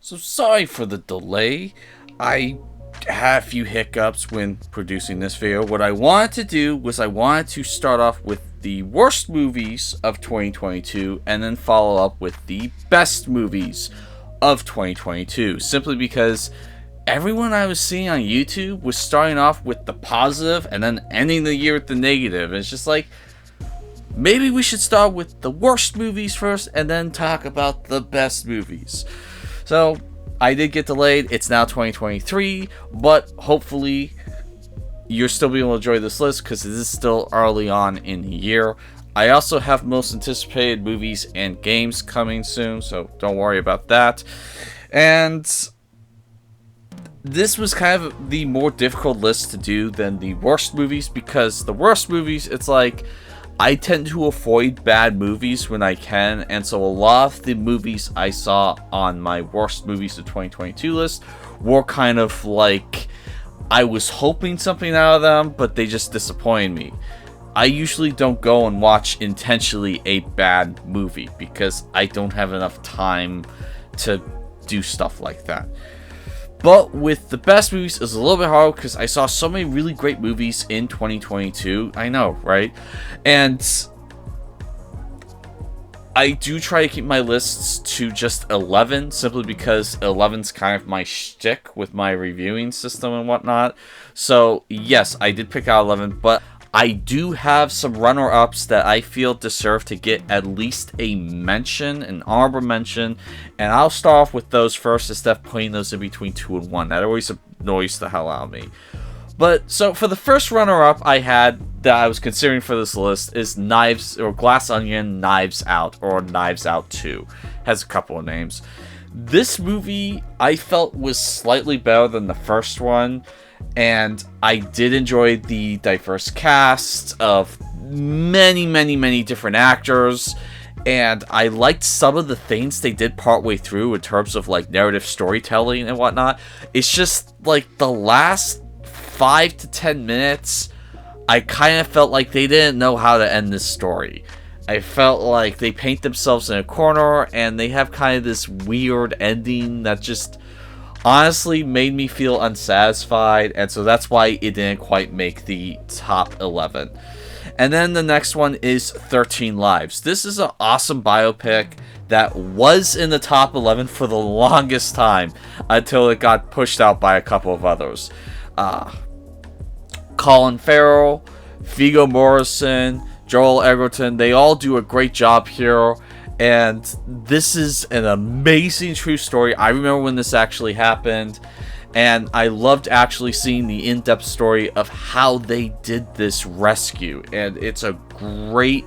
So sorry for the delay. I had a few hiccups when producing this video. What I wanted to do was I wanted to start off with the worst movies of 2022 and then follow up with the best movies of 2022. Simply because everyone I was seeing on YouTube was starting off with the positive and then ending the year with the negative. It's just like, maybe we should start with the worst movies first and then talk about the best movies. So, I did get delayed. It's now 2023, but hopefully you're still being able to enjoy this list because it is still early on in the year. I also have most anticipated movies and games coming soon, so don't worry about that. And this was kind of the more difficult list to do than the worst movies, because the worst movies, it's like, I tend to avoid bad movies when I can, and so a lot of the movies I saw on my worst movies of 2022 list were kind of like, I was hoping something out of them, but they just disappointed me. I usually don't go and watch intentionally a bad movie, because I don't have enough time to do stuff like that. But with the best movies, it's a little bit hard because I saw so many really great movies in 2022. I know, right? And I do try to keep my lists to just 11, simply because 11's kind of my shtick with my reviewing system and whatnot. So, yes, I did pick out 11, but I do have some runner-ups that I feel deserve to get at least a mention, an honorable mention, and I'll start off with those first instead of putting those in between 2 and 1. That always annoys the hell out of me. But, so, for the first runner-up I had that I was considering for this list is Glass Onion Knives Out, or Knives Out 2. Has a couple of names. This movie, I felt, was slightly better than the first one, and I did enjoy the diverse cast of many different actors, and I liked some of the things they did partway through in terms of like narrative storytelling and whatnot. It's just like the last 5 to 10 minutes, I kind of felt like they didn't know how to end this story. I felt like they paint themselves in a corner, and they have kind of this weird ending that just honestly made me feel unsatisfied, and so that's why it didn't quite make the top 11. And then the next one is 13 Lives. This is an awesome biopic that was in the top 11 for the longest time until it got pushed out by a couple of others. Colin Farrell, Viggo Mortensen, Joel Edgerton, they all do a great job here. And this is an amazing true story. I remember when this actually happened, and I loved actually seeing the in-depth story of how they did this rescue. And it's a great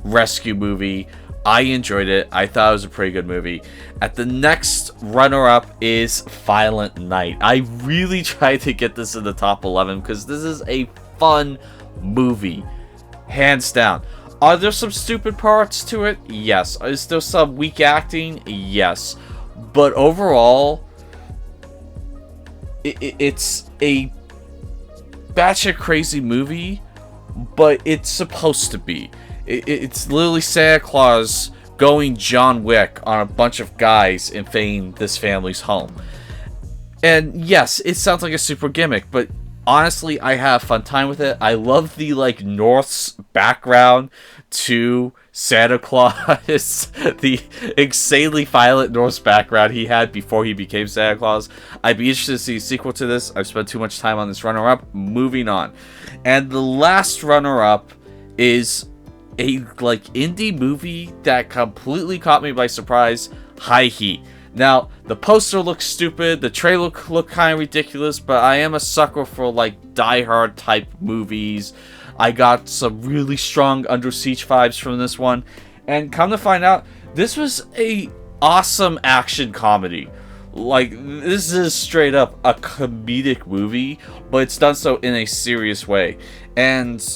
rescue movie. I enjoyed it. I thought it was a pretty good movie. At the next runner-up is Violent Night. I really tried to get this in the top 11 because this is a fun movie, hands down. Are there some stupid parts to it? Yes. Is there some weak acting? Yes. But overall, it's a batshit crazy movie, but it's supposed to be. It's literally Santa Claus going John Wick on a bunch of guys invading this family's home. And yes, it sounds like a super gimmick, but honestly, I have a fun time with it. I love the like North's background to Santa Claus, the insanely violent Norse background he had before he became Santa Claus. I'd be interested to see a sequel to this. I've spent too much time on this runner-up. Moving on. And the last runner-up is a like indie movie that completely caught me by surprise, High Heat. Now, the poster looks stupid, the trailer looked kind of ridiculous, but I am a sucker for like Die Hard type movies. I got some really strong Under Siege vibes from this one, and come to find out, this was a awesome action comedy. Like, this is straight up a comedic movie, but it's done so in a serious way. And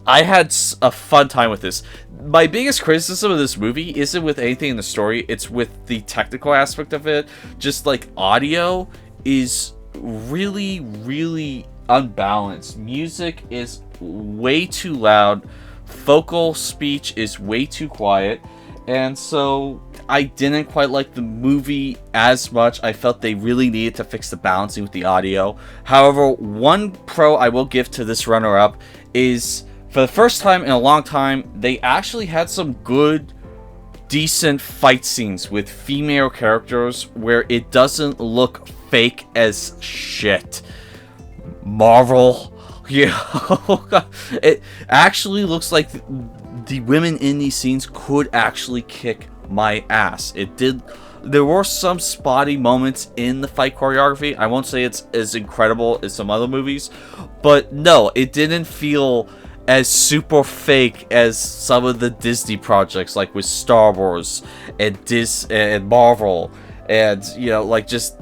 I had a fun time with this. My biggest criticism of this movie isn't with anything in the story, it's with the technical aspect of it. Just like audio is really unbalanced. Music is way too loud. Vocal speech is way too quiet. And so I didn't quite like the movie as much. I felt they really needed to fix the balancing with the audio. However, one pro I will give to this runner-up is, for the first time in a long time, they actually had some good, decent fight scenes with female characters where it doesn't look fake as shit. Marvel, you know, it actually looks like the women in these scenes could actually kick my ass. It did. There were some spotty moments in the fight choreography. I won't say it's as incredible as some other movies, but no, it didn't feel as super fake as some of the Disney projects, like with Star Wars and Marvel, and you know, like just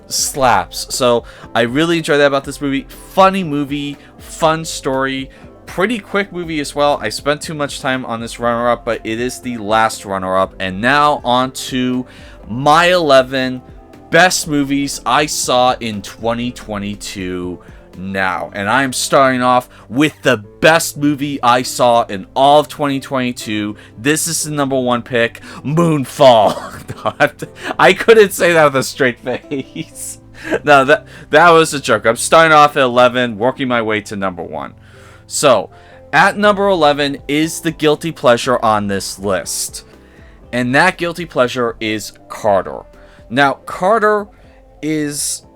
slaps. So I really enjoyed that about this movie. Funny movie, fun story, pretty quick movie as well. I spent too much time on this runner-up, but it is the last runner-up. And now on to my 11 best movies I saw in 2022 now. And I'm starting off with the best movie I saw in all of 2022. This is the number one pick, Moonfall. I couldn't say that with a straight face. No, that was a joke. I'm starting off at 11, working my way to number 1. So, at number 11 is the guilty pleasure on this list. And that guilty pleasure is Carter. Now, Carter is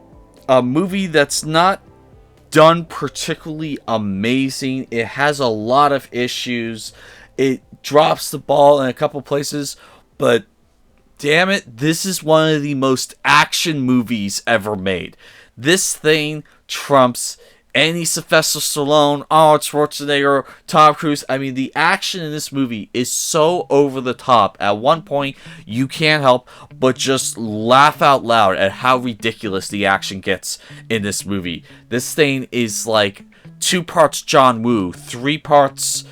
a movie that's not done particularly amazing. It has a lot of issues. It drops the ball in a couple places, but damn it, this is one of the most action movies ever made. This thing trumps any Sylvester Stallone, Arnold Schwarzenegger, Tom Cruise. I mean, the action in this movie is so over the top. At one point, you can't help but just laugh out loud at how ridiculous the action gets in this movie. This thing is like 2 parts John Woo, 3 parts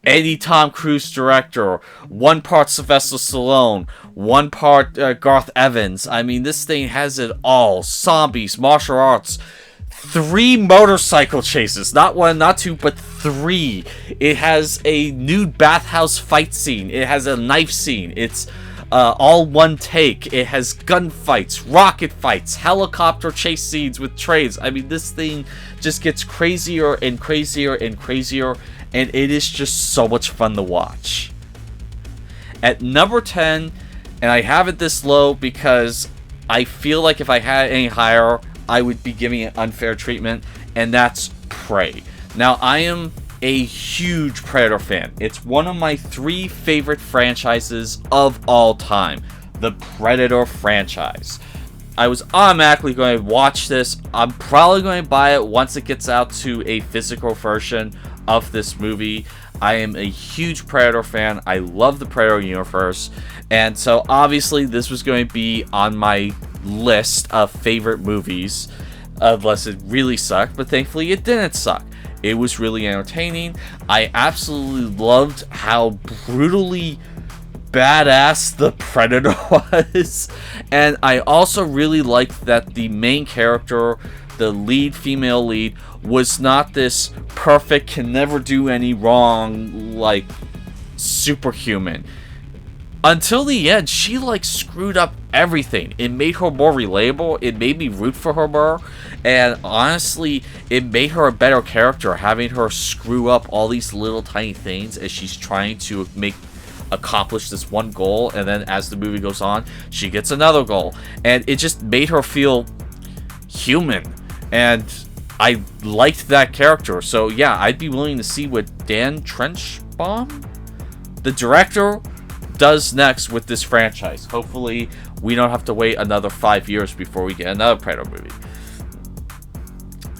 any Tom Cruise director, 1 part Sylvester Stallone, 1 part Garth Evans. I mean, this thing has it all. Zombies, martial arts, 3 motorcycle chases, not 1, not 2, but 3. It has a nude bathhouse fight scene. It has a knife scene. It's all one take. It has gunfights, rocket fights, helicopter chase scenes with trains. I mean, this thing just gets crazier and crazier and crazier, and it is just so much fun to watch. At number 10, and I have it this low because I feel like if I had it any higher, I would be giving it unfair treatment, and that's Prey. Now, I am a huge Predator fan. It's one of my 3 favorite franchises of all time, the Predator franchise. I was automatically going to watch this. I'm probably going to buy it once it gets out to a physical version of this movie. I am a huge Predator fan. I love the Predator universe, and so obviously this was going to be on my list of favorite movies, unless it really sucked, but thankfully it didn't suck. It was really entertaining. I absolutely loved how brutally badass the Predator was, and I also really liked that the main character, the lead female lead, was not this perfect, can never do any wrong, like, superhuman. Until the end, she like screwed up everything. It made her more relatable. It made me root for her more. And honestly, it made her a better character, having her screw up all these little tiny things as she's trying to accomplish this one goal. And then as the movie goes on, she gets another goal. And it just made her feel human. And I liked that character. So yeah, I'd be willing to see what Dan Trenchbaum, the director, does next with this franchise. Hopefully we don't have to wait another 5 years before we get another Predator movie.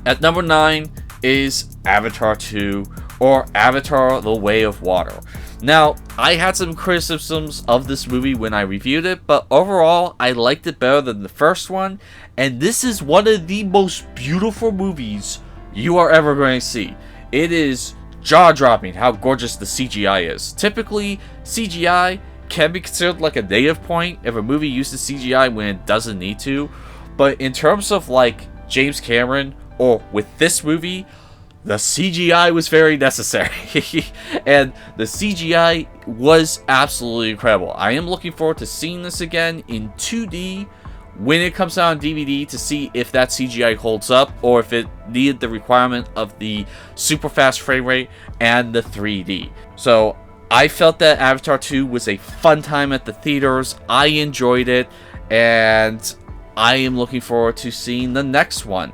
At number 9 is Avatar 2, or Avatar: The Way of Water. Now, I had some criticisms of this movie when I reviewed it, but overall I liked it better than the first one, and this is one of the most beautiful movies you are ever going to see. It is jaw-dropping how gorgeous the CGI is. Typically, CGI can be considered like a negative point if a movie uses CGI when it doesn't need to, but in terms of like James Cameron, or with this movie, the CGI was very necessary. And the CGI was absolutely incredible. I am looking forward to seeing this again in 2D when it comes out on DVD to see if that CGI holds up or if it needed the requirement of the super fast frame rate and the 3D. So I felt that Avatar 2 was a fun time at the theaters. I enjoyed it, and I am looking forward to seeing the next one.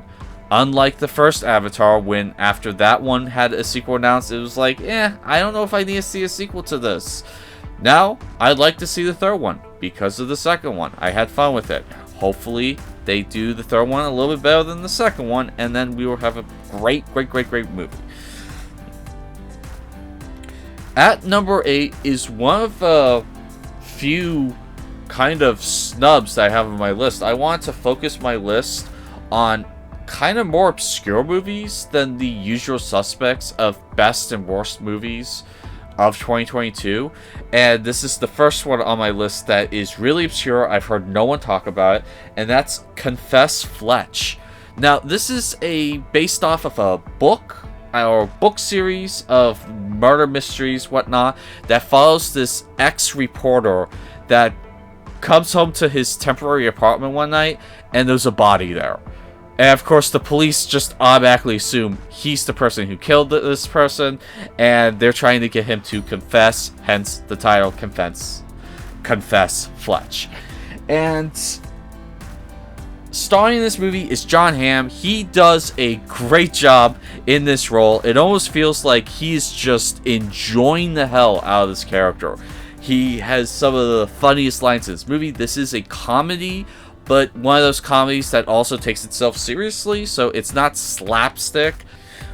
Unlike the first Avatar, when after that one had a sequel announced, it was like, I don't know if I need to see a sequel to this. Now, I'd like to see the third one because of the second one. I had fun with it. Hopefully, they do the third one a little bit better than the second one, and then we will have a great movie. At number 8 is one of the few kind of snubs that I have on my list. I want to focus my list on kind of more obscure movies than the usual suspects of best and worst movies of 2022, and this is the first one on my list that is really obscure. I've heard no one talk about it, and that's Confess Fletch. Now, this is based off of a book or book series of murder mysteries, whatnot, that follows this ex-reporter that comes home to his temporary apartment one night, and there's a body there. And of course, the police just automatically assume he's the person who killed this person, and they're trying to get him to confess, hence the title, Confess Fletch. And starring in this movie is Jon Hamm. He does a great job in this role. It almost feels like he's just enjoying the hell out of this character. He has some of the funniest lines in this movie. This is a comedy, but one of those comedies that also takes itself seriously, so it's not slapstick,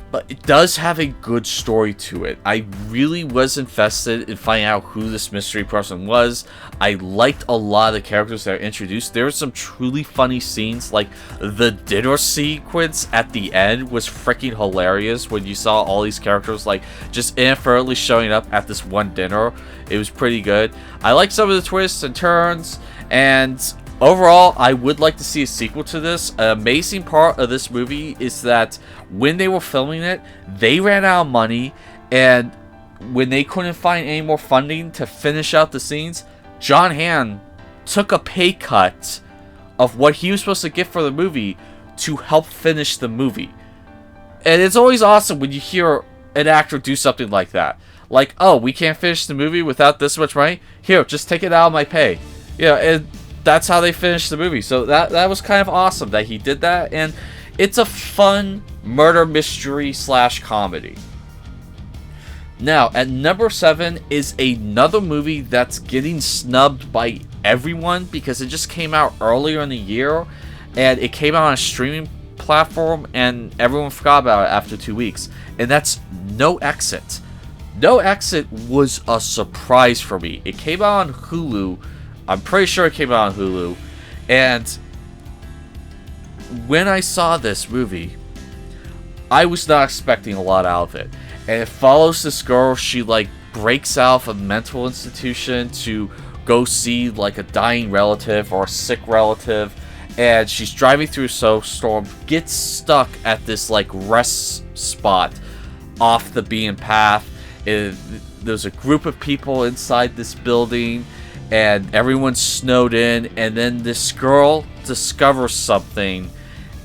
but it does have a good story to it. I really was invested in finding out who this mystery person was. I liked a lot of the characters that are introduced. There were some truly funny scenes, like the dinner sequence at the end was freaking hilarious when you saw all these characters like just inadvertently showing up at this one dinner. It was pretty good. I like some of the twists and turns, and overall, I would like to see a sequel to this. An amazing part of this movie is that when they were filming it, they ran out of money, and when they couldn't find any more funding to finish out the scenes, Jon Hamm took a pay cut of what he was supposed to get for the movie to help finish the movie. And it's always awesome when you hear an actor do something like that. Like, oh, we can't finish the movie without this much money? Here, just take it out of my pay. Yeah, and that's how they finished the movie. So that was kind of awesome that he did that, and it's a fun murder mystery / comedy. Now, at number 7 is another movie that's getting snubbed by everyone because it just came out earlier in the year, and it came out on a streaming platform, and everyone forgot about it after 2 weeks, and that's No Exit. No Exit was a surprise for me. It came out on Hulu. I'm pretty sure it came out on Hulu, and when I saw this movie, I was not expecting a lot out of it. And it follows this girl. She like breaks out of a mental institution to go see like a dying relative or a sick relative, and she's driving through a snowstorm, gets stuck at this like rest spot off the beaten path. There's a group of people inside this building, and everyone's snowed in, and then this girl discovers something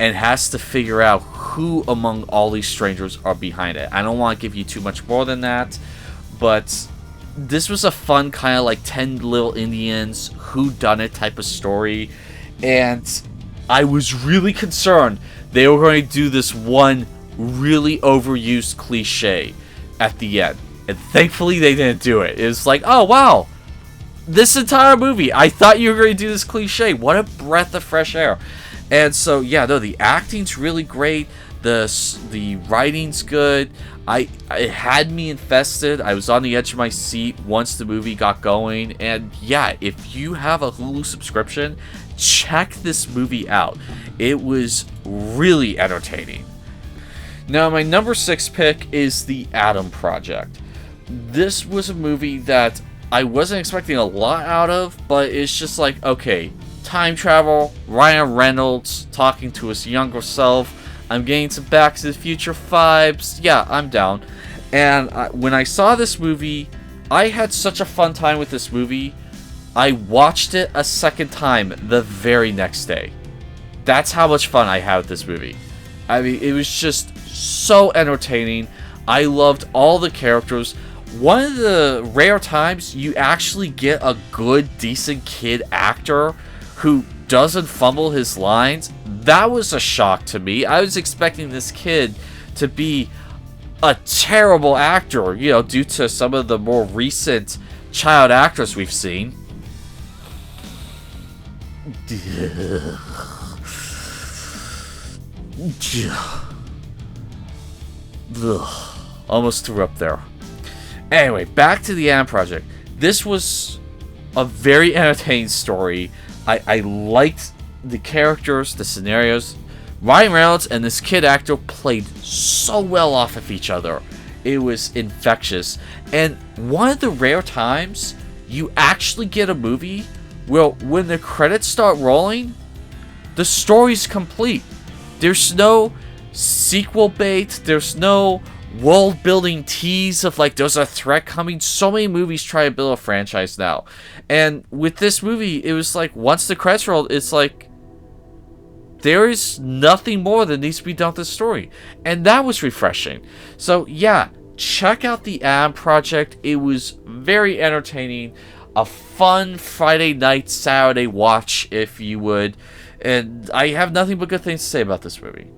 and has to figure out who among all these strangers are behind it. I don't want to give you too much more than that, but this was a fun kind of like 10 Little Indians whodunit type of story, and I was really concerned they were going to do this one really overused cliche at the end, and thankfully they didn't do it. It was like, oh wow, this entire movie, I thought you were going to do this cliche. What a breath of fresh air. And so, yeah, no, the acting's really great. The writing's good. It had me invested. I was on the edge of my seat once the movie got going. And yeah, if you have a Hulu subscription, check this movie out. It was really entertaining. Now, my number 6 pick is The Adam Project. This was a movie that I wasn't expecting a lot out of, but it's just like, okay, time travel, Ryan Reynolds talking to his younger self, I'm getting some Back to the Future vibes, yeah, I'm down. And when I saw this movie, I had such a fun time with this movie. I watched it a second time the very next day. That's how much fun I had with this movie. I mean, it was just so entertaining. I loved all the characters. One of the rare times you actually get a good, decent kid actor who doesn't fumble his lines. That was a shock to me. I was expecting this kid to be a terrible actor, you know, due to some of the more recent child actors we've seen. Almost threw up there. Anyway, back to the Adam Project. This was a very entertaining story. I liked the characters, the scenarios. Ryan Reynolds and this kid actor played so well off of each other. It was infectious. And one of the rare times you actually get a movie where when the credits start rolling, the story's complete. There's no sequel bait. There's no world building tease of like there's a threat coming. So many movies try to build a franchise now. And with this movie, it was like once the credits rolled, it's like there is nothing more that needs to be done with this story. And that was refreshing. So yeah, check out the Adam Project. It was very entertaining. A fun Friday night, Saturday watch, if you would. And I have nothing but good things to say about this movie.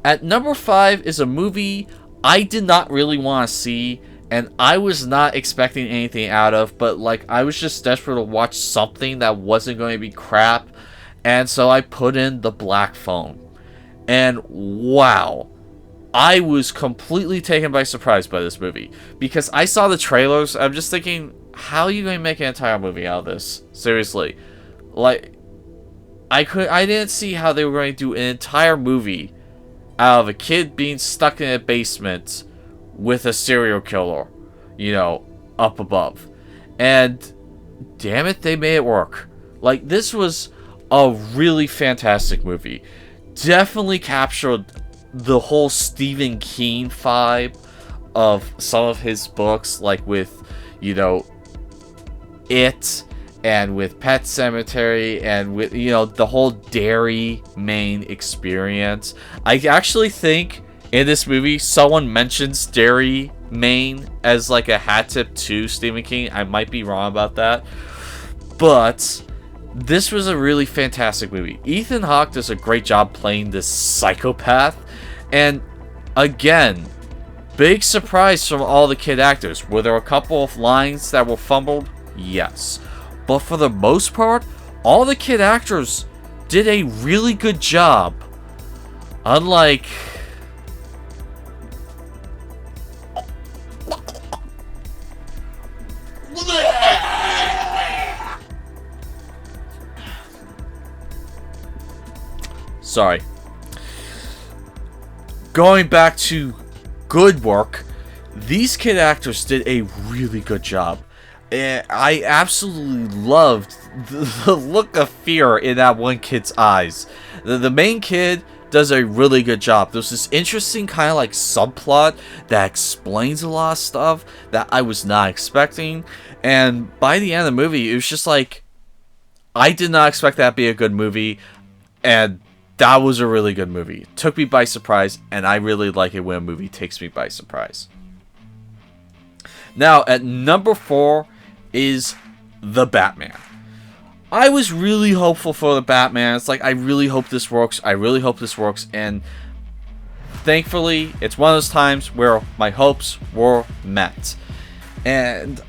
At number 5 is a movie I did not really want to see, and I was not expecting anything out of, but like I was just desperate to watch something that wasn't going to be crap, and so I put in The Black Phone. And wow, I was completely taken by surprise by this movie, because I saw the trailers. I'm just thinking, how are you going to make an entire movie out of this? Seriously, like I didn't see how they were going to do an entire movie out of a kid being stuck in a basement with a serial killer, you know, up above. And damn it, they made it work. Like, this was a really fantastic movie. Definitely captured the whole Stephen King vibe of some of his books, like with, you know, It, and with Pet Sematary, and with, you know, the whole Derry, Maine experience. I actually think in this movie someone mentions Derry, Maine as like a hat tip to Stephen King. I might be wrong about that, but this was a really fantastic movie. Ethan Hawke does a great job playing this psychopath, and again, big surprise from all the kid actors. Were there a couple of lines that were fumbled? Yes. But for the most part, all the kid actors did a really good job. Unlike... Sorry. Going back to good work, these kid actors did a really good job. I absolutely loved the look of fear in that one kid's eyes. The main kid does a really good job. There's this interesting kind of like subplot that explains a lot of stuff that I was not expecting. And by the end of the movie, it was just like, I did not expect that to be a good movie. And that was a really good movie. It took me by surprise, and I really like it when a movie takes me by surprise. Now, at number 4 is The Batman. I was really hopeful for The Batman. It's like, I really hope this works. I really hope this works. And thankfully, it's one of those times where my hopes were met. And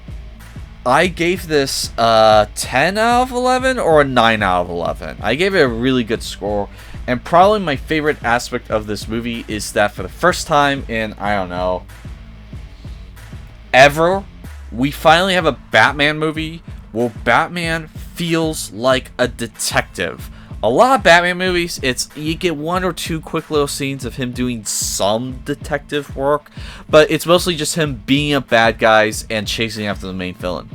I gave this a 10 out of 11 or a 9 out of 11. I gave it a really good score. And probably my favorite aspect of this movie is that for the first time in, I don't know, ever, we finally have a Batman movie where Batman feels like a detective. A lot of Batman movies, you get one or two quick little scenes of him doing some detective work, but it's mostly just him being up bad guys and chasing after the main villain.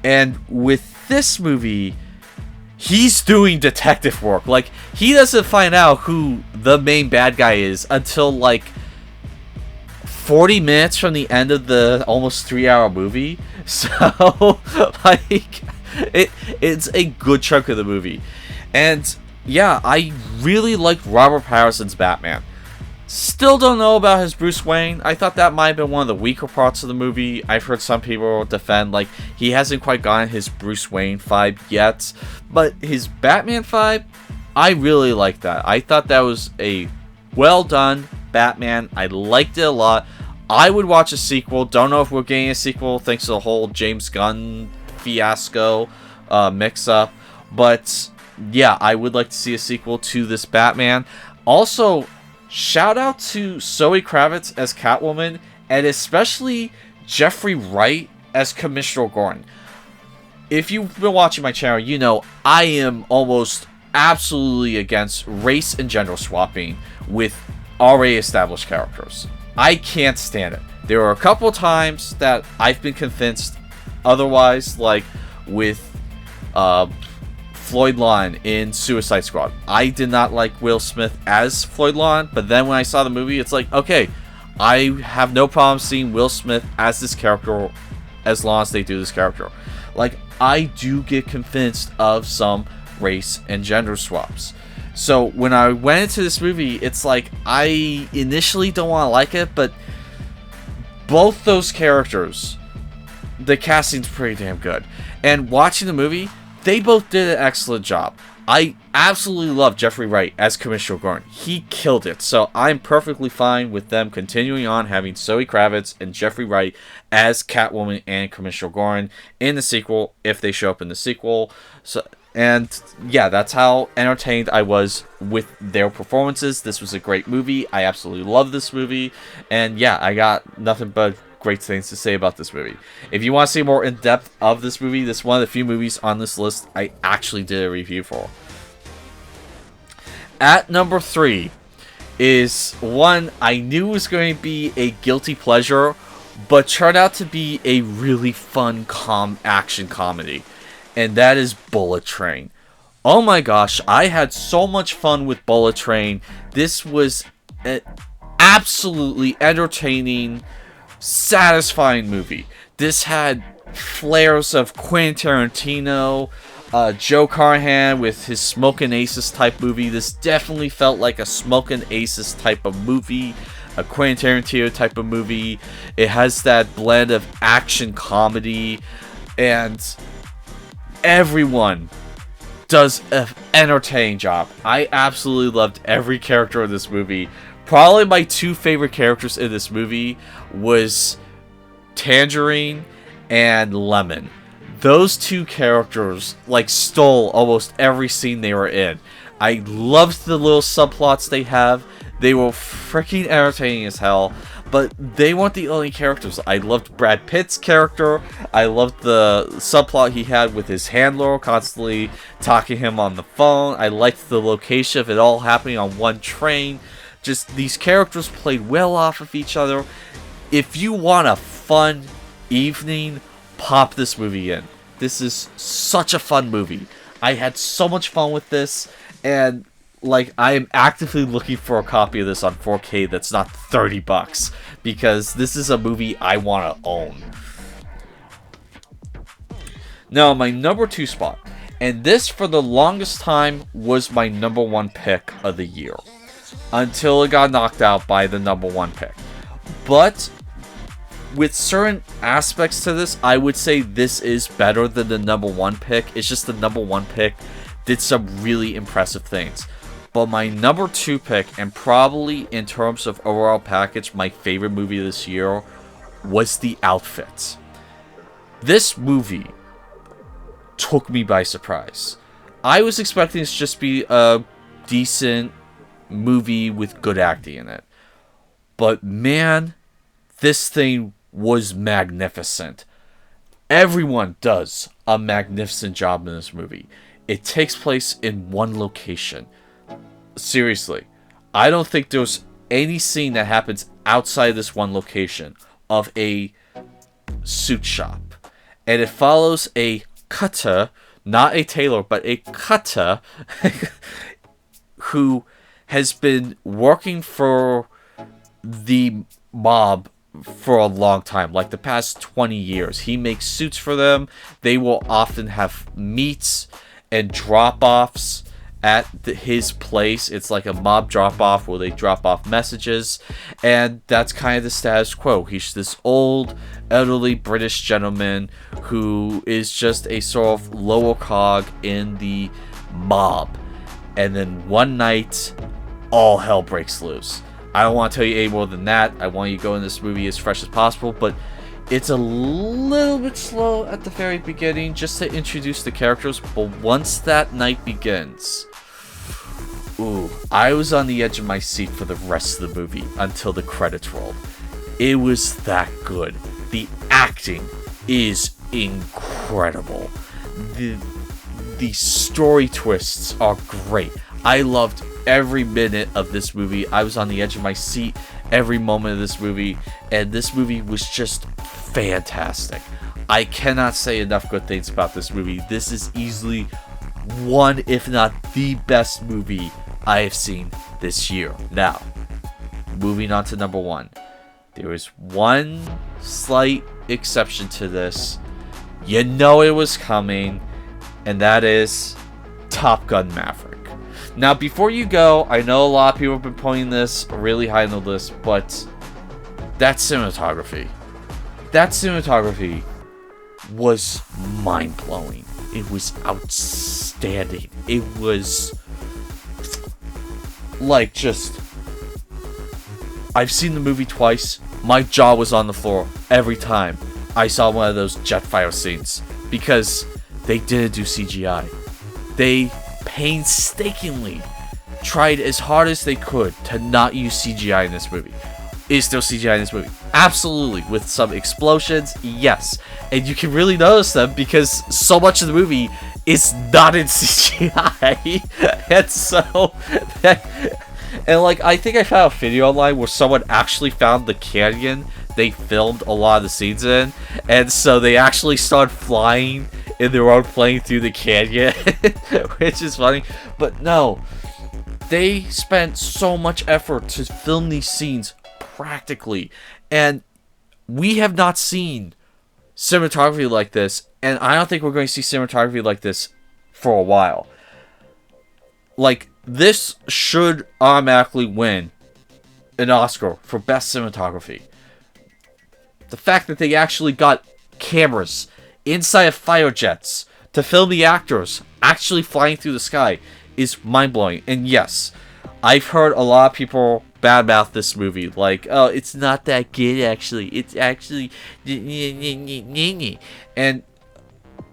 And with this movie, he's doing detective work. Like, he doesn't find out who the main bad guy is until like 40 minutes from the end of the almost 3-hour movie. So, like, it's a good chunk of the movie. And, yeah, I really liked Robert Pattinson's Batman. Still don't know about his Bruce Wayne. I thought that might have been one of the weaker parts of the movie. I've heard some people defend, like, he hasn't quite gotten his Bruce Wayne vibe yet. But his Batman vibe, I really liked that. I thought that was a well done Batman. I liked it a lot. I would watch a sequel. Don't know if we're getting a sequel thanks to the whole James Gunn fiasco mix-up. But, yeah, I would like to see a sequel to this Batman. Also, shout out to Zoe Kravitz as Catwoman, and especially Jeffrey Wright as Commissioner Gordon. If you've been watching my channel, you know I am almost absolutely against race and gender swapping with already established characters. I can't stand it. There are a couple times that I've been convinced otherwise, like with Floyd Lawton in Suicide Squad. I did not like Will Smith as Floyd Lawton, but then when I saw the movie, it's like, okay, I have no problem seeing Will Smith as this character as long as they do this character. Like, I do get convinced of some race and gender swaps. So when I went into this movie, it's like, I initially don't want to like it, but both those characters, the casting's pretty damn good. And watching the movie, they both did an excellent job. I absolutely love Jeffrey Wright as Commissioner Gordon. He killed it. So I'm perfectly fine with them continuing on having Zoe Kravitz and Jeffrey Wright as Catwoman and Commissioner Gordon in the sequel, if they show up in the sequel. And yeah, that's how entertained I was with their performances. This was a great movie. I absolutely love this movie. And yeah, I got nothing but great things to say about this movie. If you want to see more in depth of this movie, this is one of the few movies on this list I actually did a review for. At number 3 is one I knew was going to be a guilty pleasure, but turned out to be a really fun action comedy. And that is Bullet Train. Oh my gosh, I had so much fun with Bullet Train. This was an absolutely entertaining, satisfying movie. This had flares of Quentin Tarantino, Joe Carnahan with his Smokin' Aces type movie. This definitely felt like a Smokin' Aces type of movie, a Quentin Tarantino type of movie. It has that blend of action comedy, and everyone does an entertaining job. I absolutely loved every character in this movie. Probably my 2 favorite characters in this movie was Tangerine and Lemon. Those 2 characters like stole almost every scene they were in. I loved the little subplots they have. They were freaking entertaining as hell. But they weren't the only characters. I loved Brad Pitt's character. I loved the subplot he had with his handler, constantly talking to him on the phone. I liked the location of it all happening on one train. Just these characters played well off of each other. If you want a fun evening, pop this movie in. This is such a fun movie. I had so much fun with this, and like, I am actively looking for a copy of this on 4K that's not $30, because this is a movie I want to own. Now, my number 2 spot, and this for the longest time was my number 1 pick of the year, until it got knocked out by the number 1 pick. But with certain aspects to this, I would say this is better than the number 1 pick. It's just the number 1 pick did some really impressive things. But my number 2 pick, and probably in terms of overall package, my favorite movie this year, was The Outfit. This movie took me by surprise. I was expecting this to just be a decent movie with good acting in it. But man, this thing was magnificent. Everyone does a magnificent job in this movie. It takes place in one location. Seriously, I don't think there's any scene that happens outside this one location of a suit shop. And it follows a cutter, not a tailor, but a cutter, who has been working for the mob for a long time, like the past 20 years. He makes suits for them. They will often have meets and drop-offs at his place. It's like a mob drop-off where they drop off messages, and that's kind of the status quo. He's this old, elderly British gentleman who is just a sort of lower cog in the mob. And then one night, all hell breaks loose. I don't want to tell you any more than that. I want you to go in this movie as fresh as possible, but it's a little bit slow at the very beginning just to introduce the characters, but once that night begins, ooh, I was on the edge of my seat for the rest of the movie until the credits rolled. It was that good. The acting is incredible. The story twists are great. I loved every minute of this movie. I was on the edge of my seat every moment of this movie, and this movie was just fantastic. I cannot say enough good things about this movie. This is easily one, if not the best movie I have seen this year. Now, moving on to number one. There is one slight exception to this. You know it was coming, and that is Top Gun Maverick. Now, before you go, I know a lot of people have been putting this really high on the list, but that cinematography was mind-blowing. It was outstanding. It was like just... I've seen the movie twice. My jaw was on the floor every time I saw one of those jet fire scenes, because they didn't do CGI. They painstakingly tried as hard as they could to not use CGI in this movie. Is there CGI in this movie? Absolutely. With some explosions, yes. And you can really notice them because so much of the movie is not in CGI. And so... And like, I think I found a video online where someone actually found the canyon they filmed a lot of the scenes in, and so they actually started flying in their own plane through the canyon, which is funny. But no, they spent so much effort to film these scenes practically, and we have not seen cinematography like this, and I don't think we're going to see cinematography like this for a while. Like, this should automatically win an Oscar for Best Cinematography. The fact that they actually got cameras inside of fighter jets to film the actors actually flying through the sky is mind-blowing. And yes, I've heard a lot of people badmouth this movie, like, oh, it's not that good actually. It's actually... And,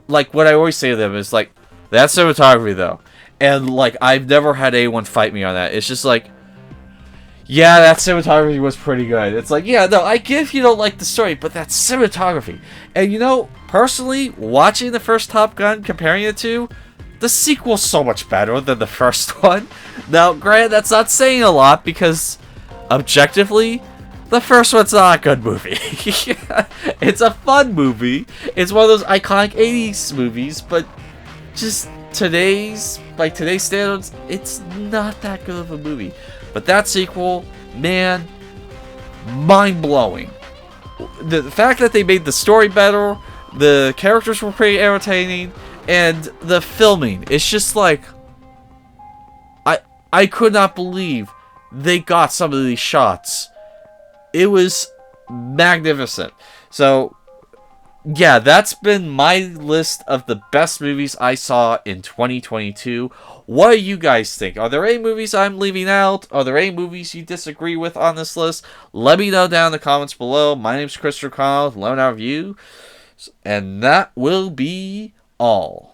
like, what I always say to them is, like, that's cinematography, though. And, like, I've never had anyone fight me on that. It's just like, yeah, that cinematography was pretty good. It's like, yeah, no, I get if you don't like the story, but that's cinematography. And, you know, personally, watching the first Top Gun, comparing the two, the sequel's so much better than the first one. Now, granted, that's not saying a lot, because, objectively, the first one's not a good movie. It's a fun movie. It's one of those iconic 80s movies, but just by today's standards, it's not that good of a movie. But that sequel, man, mind-blowing. The fact that they made the story better, the characters were pretty entertaining, and the filming, it's just like, I could not believe they got some of these shots. It was magnificent. So, yeah, that's been my list of the best movies I saw in 2022. What do you guys think? Are there any movies I'm leaving out? Are there any movies you disagree with on this list? Let me know down in the comments below. My name's Christopher Connell with 11 Hour Review, and that will be all.